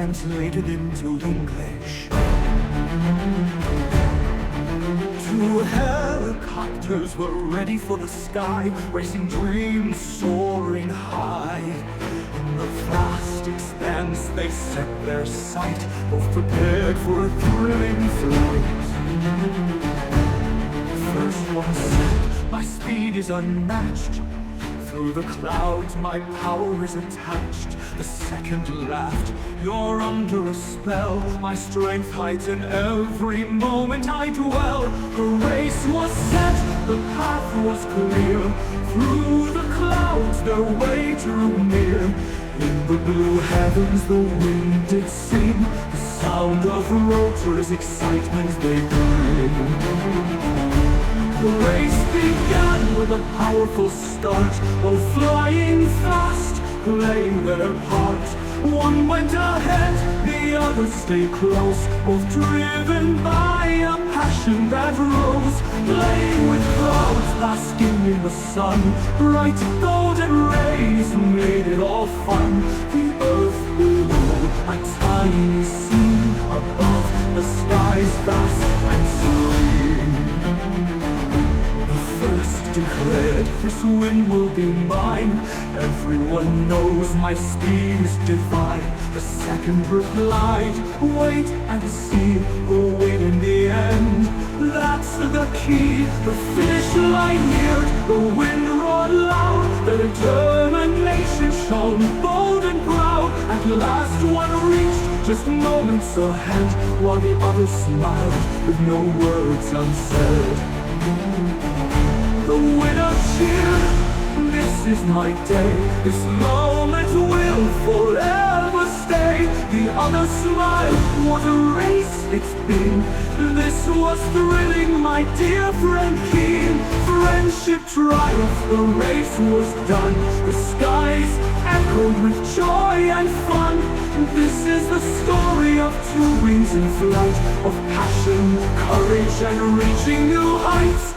translated into English. Two helicopters were ready for the sky, racing dreams soaring high. In the vast expanse they set their sight, both prepared for a thrilling flight. First one said, my speed is unmatched. Through the clouds my power is attached. The second laughed, you're under a spell. My strength hides in every moment I dwell. The race was set, the path was clear. Through the clouds their way drew near. In the blue heavens the wind did sing. The sound of Rotor's excitement they bring. The race began with a powerful start, all flying fast, playing their part. One went ahead, the others stayed close, both driven by a passion that rose. Playing with clouds, basking in the sun, bright golden rays made it all fun. The earth below, a tiny scene, above the skies vast and serene. Declared, this win will be mine. Everyone knows my speed is divine. The second replied, wait and see, who'll win in the end. That's the key. The finish line neared, the wind roared loud. The determination shone bold and proud. At last one reached, just moments ahead, while the others smiled with no words unsaid. The winner cheered, this is my day. This moment will forever stay. The other smiled, what a race it's been. This was thrilling, my dear friend Keen. Friendship triumphed, the race was done. The skies echoed with joy and fun. This is the story of two wings in flight, of passion, courage, and reaching new heights.